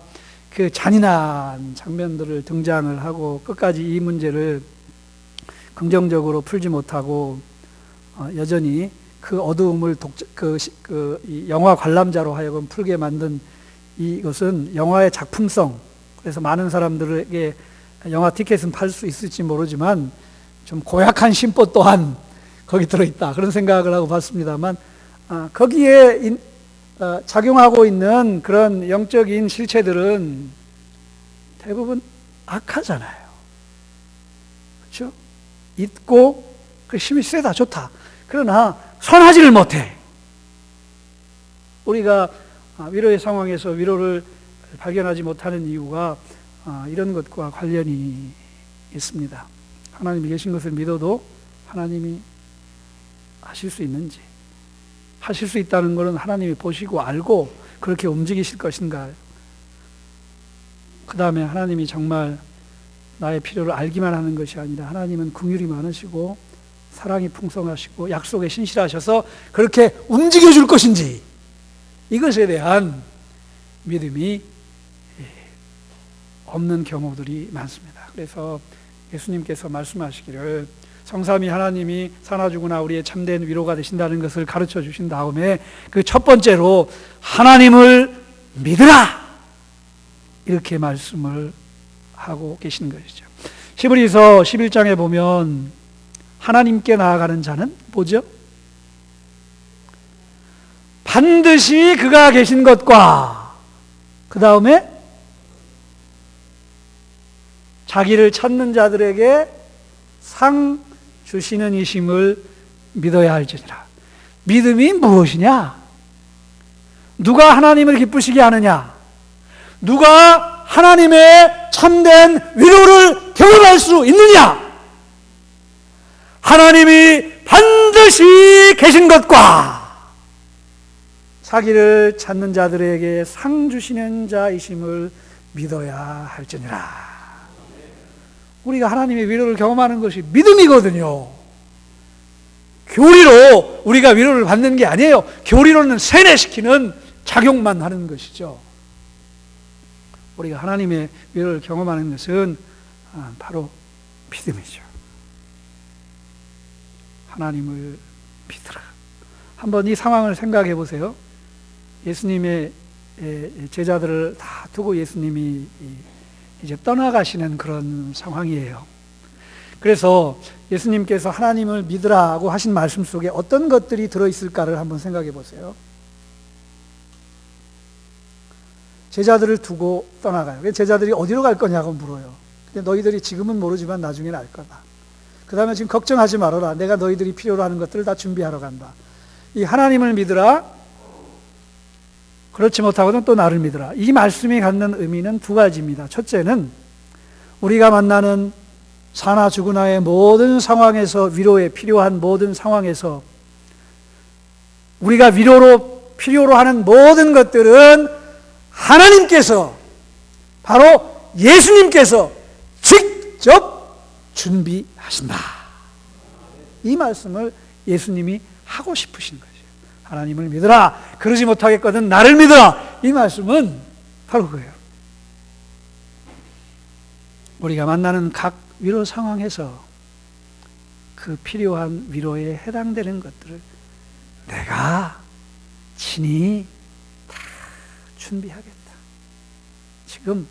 그 잔인한 장면들을 등장을 하고 끝까지 이 문제를 긍정적으로 풀지 못하고 여전히 그 어두움을 이 영화 관람자로 하여금 풀게 만든 이것은 영화의 작품성, 그래서 많은 사람들에게 영화 티켓은 팔 수 있을지 모르지만 좀 고약한 심보 또한 거기 들어있다, 그런 생각을 하고 봤습니다만, 거기에 작용하고 있는 그런 영적인 실체들은 대부분 악하잖아요. 그렇죠? 있고 그 힘이 세다, 좋다. 그러나 선하지를 못해. 우리가 위로의 상황에서 위로를 발견하지 못하는 이유가 이런 것과 관련이 있습니다. 하나님이 계신 것을 믿어도 하나님이 하실 수 있는지, 하실 수 있다는 것은 하나님이 보시고 알고 그렇게 움직이실 것인가, 그 다음에 하나님이 정말 나의 필요를 알기만 하는 것이 아니라 하나님은 긍휼이 많으시고 사랑이 풍성하시고 약속에 신실하셔서 그렇게 움직여 줄 것인지, 이것에 대한 믿음이 없는 경우들이 많습니다. 그래서 예수님께서 말씀하시기를 성삼위 하나님이 사나주구나 우리의 참된 위로가 되신다는 것을 가르쳐 주신 다음에 그 첫 번째로 하나님을 믿으라, 이렇게 말씀을 하고 계시는 것이죠. 히브리서 11장에 보면 하나님께 나아가는 자는 뭐죠? 반드시 그가 계신 것과 그 다음에 자기를 찾는 자들에게 상 주시는 이심을 믿어야 할지니라. 믿음이 무엇이냐? 누가 하나님을 기쁘시게 하느냐? 누가 하나님의 참된 위로를 경험할 수 있느냐? 하나님이 반드시 계신 것과 자기를 찾는 자들에게 상 주시는 자이심을 믿어야 할지니라. 우리가 하나님의 위로를 경험하는 것이 믿음이거든요. 교리로 우리가 위로를 받는 게 아니에요. 교리로는 세뇌시키는 작용만 하는 것이죠. 우리가 하나님의 위로를 경험하는 것은 바로 믿음이죠. 하나님을 믿으라. 한번 이 상황을 생각해 보세요. 예수님의 제자들을 다 두고 예수님이 이제 떠나가시는 그런 상황이에요. 그래서 예수님께서 하나님을 믿으라고 하신 말씀 속에 어떤 것들이 들어있을까를 한번 생각해 보세요. 제자들을 두고 떠나가요. 제자들이 어디로 갈 거냐고 물어요. 근데 너희들이 지금은 모르지만 나중에는 알 거다. 그 다음에 지금 걱정하지 말아라. 내가 너희들이 필요로 하는 것들을 다 준비하러 간다. 이 하나님을 믿으라. 그렇지 못하고는 또 나를 믿으라. 이 말씀이 갖는 의미는 두 가지입니다. 첫째는 우리가 만나는 사나 죽으나의 모든 상황에서, 위로에 필요한 모든 상황에서 우리가 위로로 필요로 하는 모든 것들은 하나님께서, 바로 예수님께서 직접 준비하신다. 이 말씀을 예수님이 하고 싶으신 거죠. 하나님을 믿으라. 그러지 못하겠거든 나를 믿으라. 이 말씀은 바로 그거예요. 우리가 만나는 각 위로 상황에서 그 필요한 위로에 해당되는 것들을 내가 친히 다 준비하겠다. 지금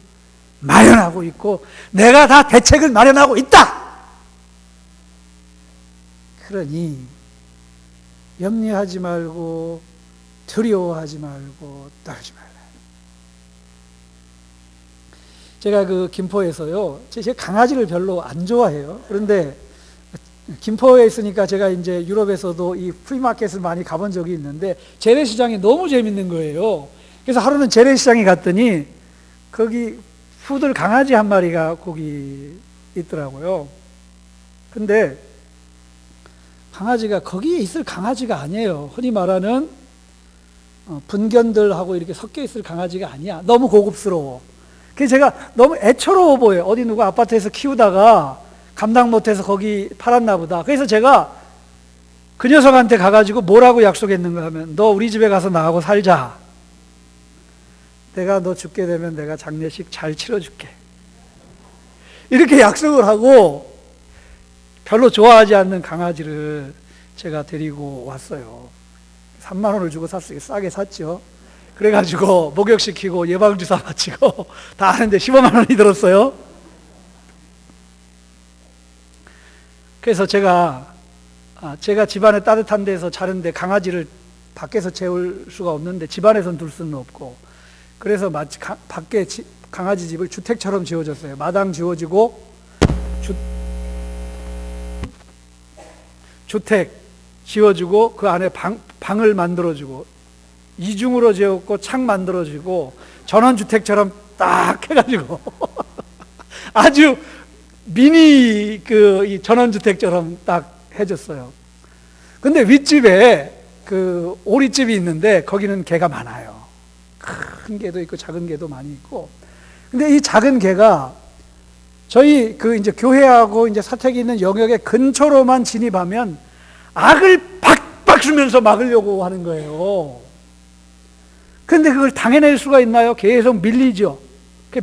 마련하고 있고 내가 다 대책을 마련하고 있다. 그러니 염려하지 말고 두려워하지 말고 떨지 말라. 제가 그 김포에서요, 제가 강아지를 별로 안 좋아해요. 그런데 김포에 있으니까 제가 이제 유럽에서도 이 프리마켓을 많이 가본 적이 있는데 재래시장이 너무 재밌는 거예요. 그래서 하루는 재래시장에 갔더니 거기 푸들 강아지 한 마리가 거기 있더라고요. 근데 강아지가 거기에 있을 강아지가 아니에요. 흔히 말하는 분견들하고 이렇게 섞여 있을 강아지가 아니야. 너무 고급스러워. 그래서 제가 너무 애처로워 보여요. 어디 누구 아파트에서 키우다가 감당 못해서 거기 팔았나 보다. 그래서 제가 그 녀석한테 가가지고 뭐라고 약속했는가 하면 너 우리 집에 가서 나하고 살자. 내가 너 죽게 되면 내가 장례식 잘 치러줄게. 이렇게 약속을 하고 별로 좋아하지 않는 강아지를 제가 데리고 왔어요. 3만 원을 주고 샀어요. 싸게 샀죠. 그래가지고 목욕시키고 예방주사 맞히고 다 하는데 15만 원이 들었어요. 그래서 제가 집안에 따뜻한 데서 자는데 강아지를 밖에서 재울 수가 없는데 집안에선 둘 수는 없고, 그래서 마치 밖에 강아지 집을 주택처럼 지어줬어요. 마당 지어지고 주택 지어주고 그 안에 방을 만들어주고 이중으로 지었고 창 만들어주고 전원주택처럼 딱 해가지고 아주 미니 이 전원주택처럼 딱 해줬어요. 근데 윗집에 그 오리집이 있는데 거기는 개가 많아요. 큰 개도 있고 작은 개도 많이 있고. 근데 이 작은 개가 저희 그 이제 교회하고 이제 사택이 있는 영역의 근처로만 진입하면 악을 박박 주면서 막으려고 하는 거예요. 근데 그걸 당해낼 수가 있나요? 계속 밀리죠.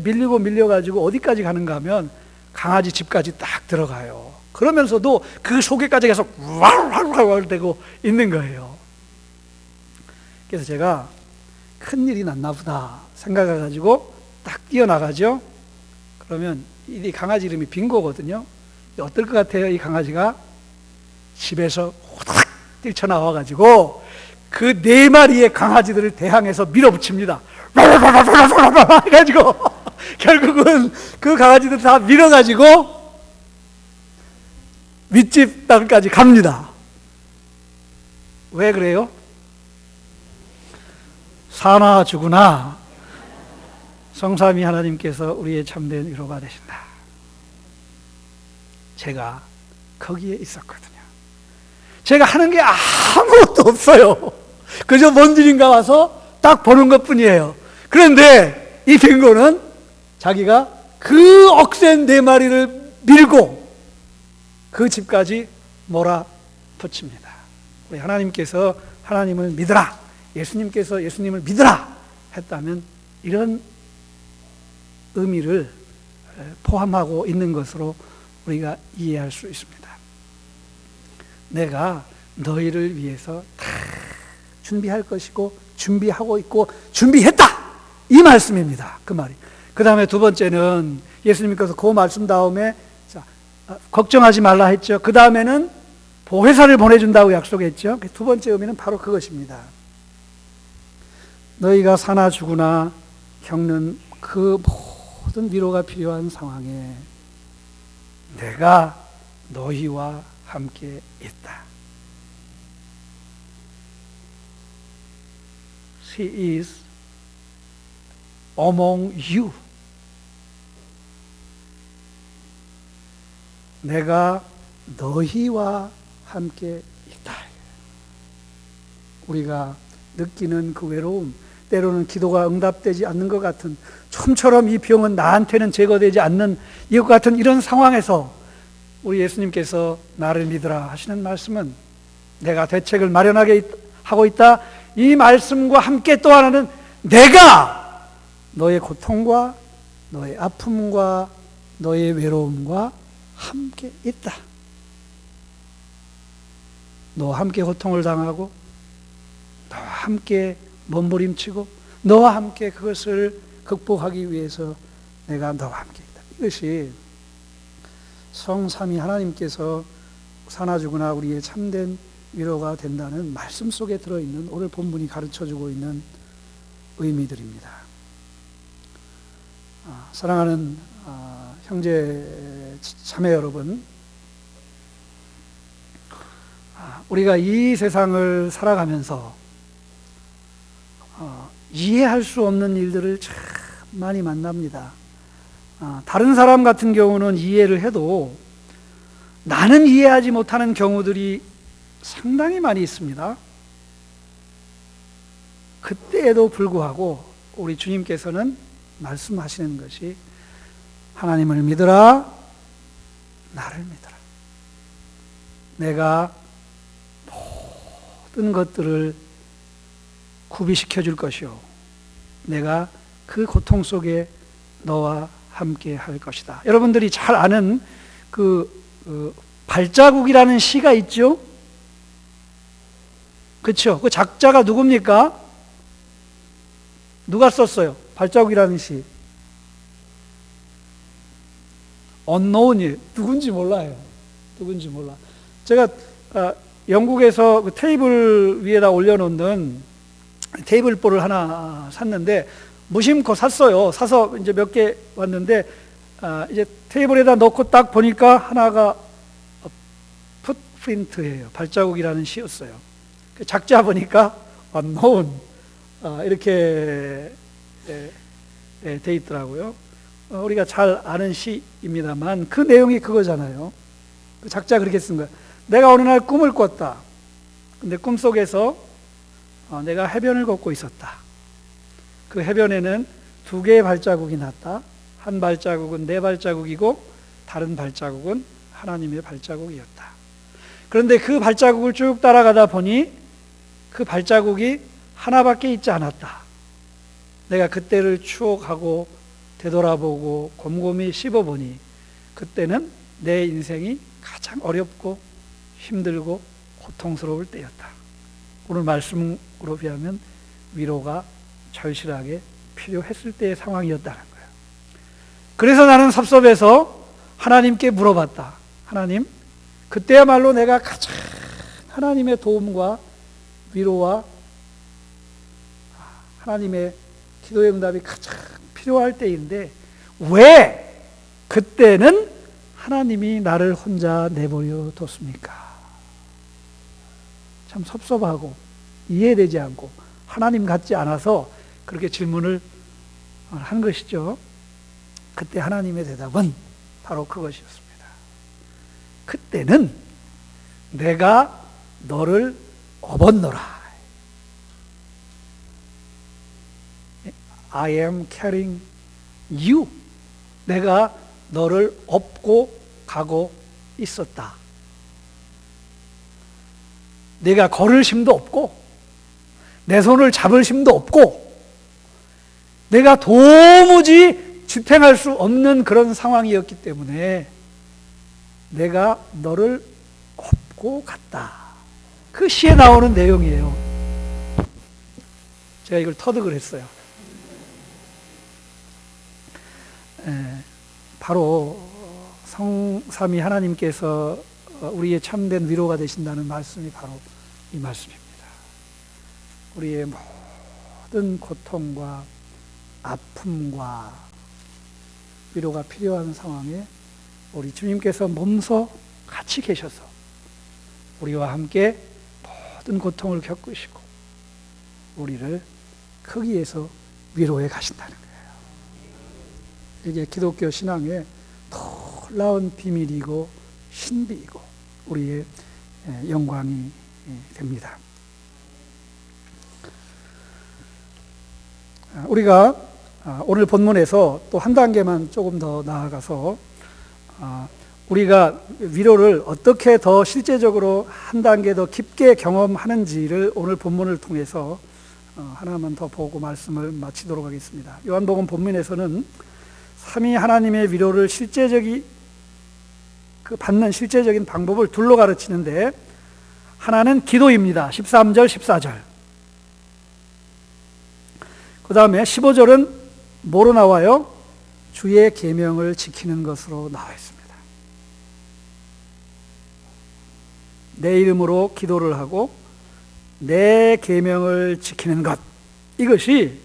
밀리고 밀려가지고 어디까지 가는가 하면 강아지 집까지 딱 들어가요. 그러면서도 그 속에까지 계속 와르르르 되고 있는 거예요. 그래서 제가 큰일이 났나 보다 생각해가지고 딱 뛰어나가죠. 그러면 이 강아지 이름이 빙고거든요. 어떨 것 같아요? 이 강아지가 집에서 호닥 뛰쳐나와가지고 그 4마리의 강아지들을 대항해서 밀어붙입니다. 해가지고 결국은 그 강아지들 다 밀어가지고 윗집 땅까지 갑니다. 왜 그래요? 사나 죽으나 성삼위 하나님께서 우리의 참된 위로가 되신다. 제가 거기에 있었거든요. 제가 하는 게 아무것도 없어요. 그저 뭔 일인가 와서 딱 보는 것 뿐이에요. 그런데 이 빙고는 자기가 그 억센 4마리를 밀고 그 집까지 몰아붙입니다. 우리 하나님께서 하나님을 믿으라, 예수님께서 예수님을 믿으라 했다면 이런 의미를 포함하고 있는 것으로 우리가 이해할 수 있습니다. 내가 너희를 위해서 다 준비할 것이고 준비하고 있고 준비했다. 이 말씀입니다. 그 말이. 그 다음에 두 번째는 예수님께서 그 말씀 다음에 자, 걱정하지 말라 했죠. 그 다음에는 보혜사를 보내준다고 약속했죠. 두 번째 의미는 바로 그것입니다. 너희가 사나 죽으나 겪는 그 모든 위로가 필요한 상황에 내가 너희와 함께 있다. She is among you. 내가 너희와 함께 있다. 우리가 느끼는 그 외로움, 때로는 기도가 응답되지 않는 것 같은, 좀처럼 이 병은 나한테는 제거되지 않는 이것 같은 이런 상황에서 우리 예수님께서 나를 믿으라 하시는 말씀은 내가 대책을 마련하게 하고 있다. 이 말씀과 함께 또 하나는 내가 너의 고통과 너의 아픔과 너의 외로움과 함께 있다. 너와 함께 고통을 당하고 너와 함께 몸부림치고 너와 함께 그것을 극복하기 위해서 내가 너와 함께 있다. 이것이 성삼위 하나님께서 사나 죽으나 우리의 참된 위로가 된다는 말씀 속에 들어있는 오늘 본문이 가르쳐주고 있는 의미들입니다. 사랑하는 형제 자매 여러분, 우리가 이 세상을 살아가면서 이해할 수 없는 일들을 참 많이 만납니다. 다른 사람 같은 경우는 이해를 해도 나는 이해하지 못하는 경우들이 상당히 많이 있습니다. 그때에도 불구하고 우리 주님께서는 말씀하시는 것이 하나님을 믿으라, 나를 믿으라. 내가 모든 것들을 구비시켜 줄 것이요, 내가 그 고통 속에 너와 함께 할 것이다. 여러분들이 잘 아는 그 발자국이라는 시가 있죠? 그렇죠? 그 작자가 누굽니까? 누가 썼어요? 발자국이라는 시. unknown이 누군지 몰라요. 누군지 몰라. 제가 영국에서 그 테이블 위에다 올려놓는 테이블보를 하나 샀는데 무심코 샀어요. 사서 이제 몇 개 왔는데 이제 테이블에다 넣고 딱 보니까 하나가 풋프린트예요. 발자국이라는 시였어요. 작자 보니까 unknown 이렇게 돼 있더라고요. 우리가 잘 아는 시입니다만 그 내용이 그거잖아요. 그 작자 그렇게 쓴 거야. 내가 어느 날 꿈을 꿨다. 근데 꿈속에서 내가 해변을 걷고 있었다. 그 해변에는 두 개의 발자국이 났다. 한 발자국은 내 발자국이고 다른 발자국은 하나님의 발자국이었다. 그런데 그 발자국을 쭉 따라가다 보니 그 발자국이 하나밖에 있지 않았다. 내가 그때를 추억하고 되돌아보고 곰곰이 씹어보니 그때는 내 인생이 가장 어렵고 힘들고 고통스러울 때였다. 오늘 말씀으로 비하면 위로가 절실하게 필요했을 때의 상황이었다는 거예요. 그래서 나는 섭섭해서 하나님께 물어봤다. 하나님, 그때야말로 내가 가장 하나님의 도움과 위로와 하나님의 기도의 응답이 가장 필요할 때인데 왜 그때는 하나님이 나를 혼자 내버려 뒀습니까? 참 섭섭하고 이해되지 않고 하나님 같지 않아서 그렇게 질문을 한 것이죠. 그때 하나님의 대답은 바로 그것이었습니다. 그때는 내가 너를 업었노라. I am carrying you. 내가 너를 업고 가고 있었다. 내가 걸을 힘도 없고 내 손을 잡을 힘도 없고 내가 도무지 집행할 수 없는 그런 상황이었기 때문에 내가 너를 업고 갔다. 그 시에 나오는 내용이에요. 제가 이걸 터득을 했어요. 바로 성삼위 하나님께서 우리의 참된 위로가 되신다는 말씀이 바로 이 말씀입니다. 우리의 모든 고통과 아픔과 위로가 필요한 상황에 우리 주님께서 몸소 같이 계셔서 우리와 함께 모든 고통을 겪으시고 우리를 거기에서 위로해 가신다는 거예요. 이게 기독교 신앙의 놀라운 비밀이고 신비이고 우리의 영광이 됩니다. 우리가 오늘 본문에서 또 한 단계만 조금 더 나아가서 우리가 위로를 어떻게 더 실제적으로 한 단계 더 깊게 경험하는지를 오늘 본문을 통해서 하나만 더 보고 말씀을 마치도록 하겠습니다. 요한복음 본문에서는 삼위 하나님의 위로를 받는 실제적인 방법을 둘로 가르치는데, 하나는 기도입니다. 13절, 14절. 그 다음에 15절은 뭐로 나와요? 주의 계명을 지키는 것으로 나와 있습니다. 내 이름으로 기도를 하고 내 계명을 지키는 것, 이것이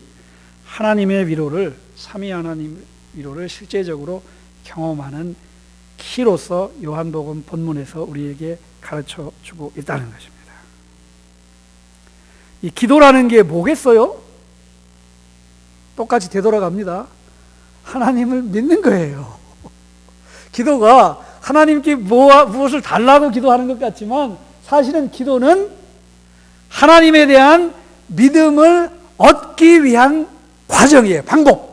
하나님의 위로를, 삼위 하나님 위로를 실제적으로 경험하는 키로서 요한복음 본문에서 우리에게 가르쳐 주고 있다는 것입니다. 이 기도라는 게 뭐겠어요? 똑같이 되돌아갑니다. 하나님을 믿는 거예요. 기도가 하나님께 무엇을 달라고 기도하는 것 같지만 사실은 기도는 하나님에 대한 믿음을 얻기 위한 과정이에요. 방법.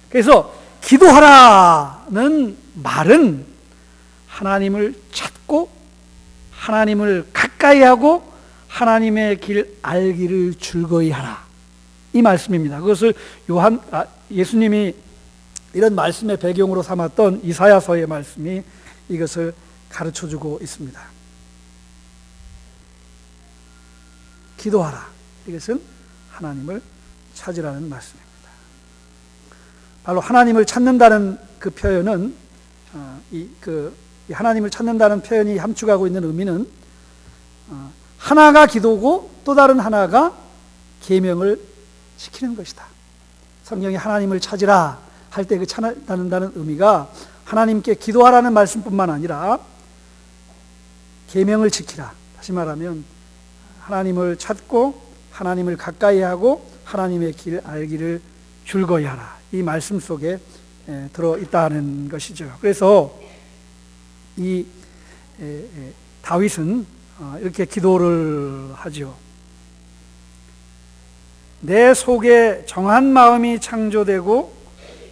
그래서 기도하라는 말은 하나님을 찾고 하나님을 가까이 하고 하나님의 길 알기를 즐거이 하라, 이 말씀입니다. 그것을 예수님이 이런 말씀의 배경으로 삼았던 이사야서의 말씀이 이것을 가르쳐주고 있습니다. 기도하라, 이것은 하나님을 찾으라는 말씀입니다. 바로 하나님을 찾는다는 그 표현은 이 하나님을 찾는다는 표현이 함축하고 있는 의미는 하나가 기도고 또 다른 하나가 계명을 지키는 것이다. 성경이 하나님을 찾으라 할 때 그 찾는다는 의미가 하나님께 기도하라는 말씀뿐만 아니라 계명을 지키라, 다시 말하면 하나님을 찾고 하나님을 가까이 하고 하나님의 길 알기를 즐거이 하라, 이 말씀 속에 들어있다는 것이죠. 그래서 이 다윗은 이렇게 기도를 하죠. 내 속에 정한 마음이 창조되고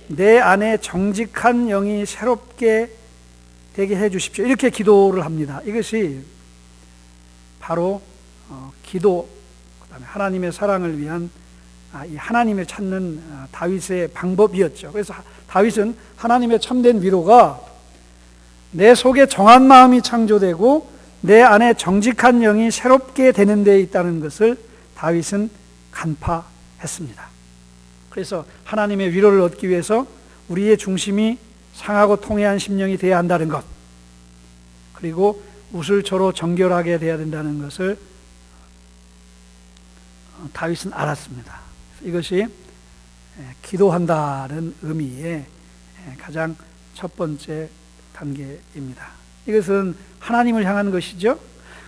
내 안에 정직한 영이 새롭게 되게 해 주십시오, 이렇게 기도를 합니다. 이것이 바로 기도, 그다음에 하나님의 사랑을 위한 이 하나님을 찾는 다윗의 방법이었죠. 그래서 다윗은 하나님의 참된 위로가 내 속에 정한 마음이 창조되고 내 안에 정직한 영이 새롭게 되는 데 있다는 것을 다윗은 간파했습니다. 그래서 하나님의 위로를 얻기 위해서 우리의 중심이 상하고 통회한 심령이 되어야 한다는 것, 그리고 우슬초로 정결하게 되어야 된다는 것을 다윗은 알았습니다. 이것이 기도한다는 의미의 가장 첫 번째 단계입니다. 이것은 하나님을 향한 것이죠.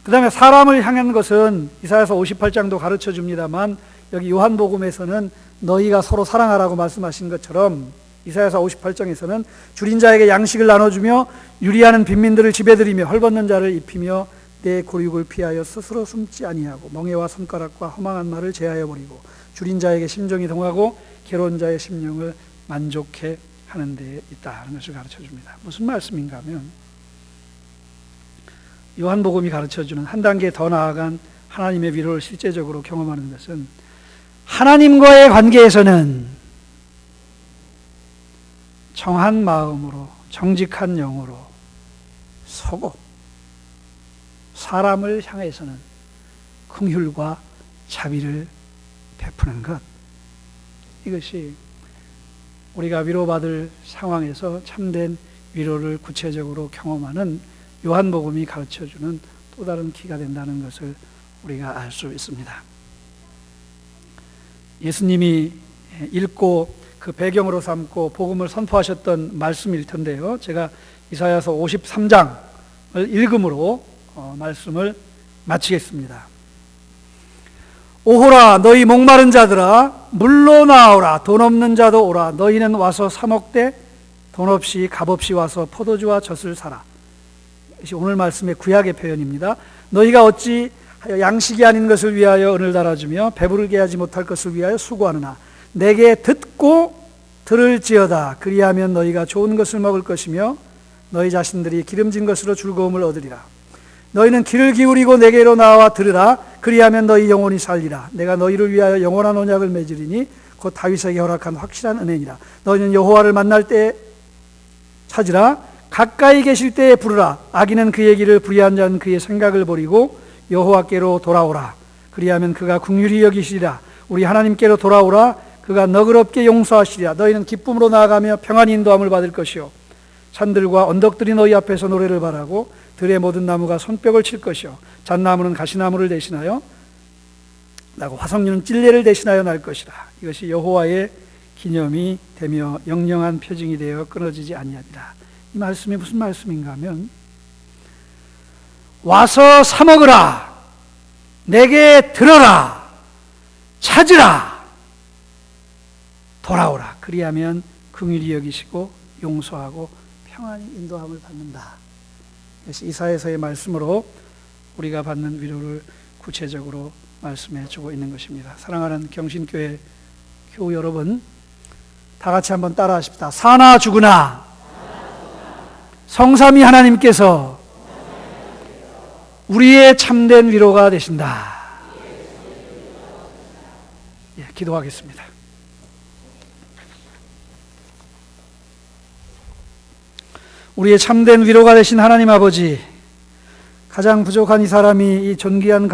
그 다음에 사람을 향한 것은 이사야서 58장도 가르쳐 줍니다만, 여기 요한복음에서는 너희가 서로 사랑하라고 말씀하신 것처럼 이사야서 58장에서는 줄인 자에게 양식을 나눠주며 유리하는 빈민들을 집에들이며 헐벗는 자를 입히며 내 고육을 피하여 스스로 숨지 아니하고 멍에와 손가락과 허망한 말을 제하여 버리고 줄인 자에게 심정이 동하고 괴로운 자의 심령을 만족해 하는 데 있다는 것을 가르쳐 줍니다. 무슨 말씀인가 하면, 요한복음이 가르쳐주는 한 단계 더 나아간 하나님의 위로를 실제적으로 경험하는 것은 하나님과의 관계에서는 정한 마음으로 정직한 영으로 서고, 사람을 향해서는 긍휼과 자비를 베푸는 것, 이것이 우리가 위로받을 상황에서 참된 위로를 구체적으로 경험하는 요한복음이 가르쳐주는 또 다른 키가 된다는 것을 우리가 알 수 있습니다. 예수님이 읽고 그 배경으로 삼고 복음을 선포하셨던 말씀일 텐데요. 제가 이사야서 53장을 읽음으로 말씀을 마치겠습니다. 오호라 너희 목마른 자들아 물로 나오라 돈 없는 자도 오라 너희는 와서 사 먹되 돈 없이 값 없이 와서 포도주와 젖을 사라. 이것이 오늘 말씀의 구약의 표현입니다. 너희가 어찌 양식이 아닌 것을 위하여 은을 달아주며 배부르게 하지 못할 것을 위하여 수고하느냐. 내게 듣고 들을지어다. 그리하면 너희가 좋은 것을 먹을 것이며 너희 자신들이 기름진 것으로 즐거움을 얻으리라. 너희는 귀를 기울이고 내게로 나와 들으라. 그리하면 너희 영혼이 살리라. 내가 너희를 위하여 영원한 언약을 맺으리니 곧 다윗에게 허락한 확실한 은혜니라. 너희는 여호와를 만날 때 찾으라. 가까이 계실 때에 부르라. 악인은 그의 길을 불의한 자는 그의 생각을 버리고 여호와께로 돌아오라. 그리하면 그가 긍휼히 여기시리라. 우리 하나님께로 돌아오라. 그가 너그럽게 용서하시리라. 너희는 기쁨으로 나아가며 평안히 인도함을 받을 것이요 산들과 언덕들이 너희 앞에서 노래를 바라고 들의 모든 나무가 손뼉을 칠 것이요 잣나무는 가시나무를 대신하여 나고 화석류는 찔레를 대신하여 날 것이라. 이것이 여호와의 기념이 되며 영영한 표징이 되어 끊어지지 아니하리라. 이 말씀이 무슨 말씀인가 하면 와서 사 먹으라. 내게 들어라. 찾으라. 돌아오라. 그리하면 긍휼히 여기시고 용서하고 평안히 인도함을 받는다. 그래서 이사야서의 말씀으로 우리가 받는 위로를 구체적으로 말씀해 주고 있는 것입니다. 사랑하는 경신교회 교우 여러분, 다 같이 한번 따라 하십시다. 사나 죽으나 성삼위 하나님께서 우리의 참된 위로가 되신다. 예, 기도하겠습니다. 우리의 참된 위로가 되신 하나님 아버지, 가장 부족한 이 사람이 이 존귀한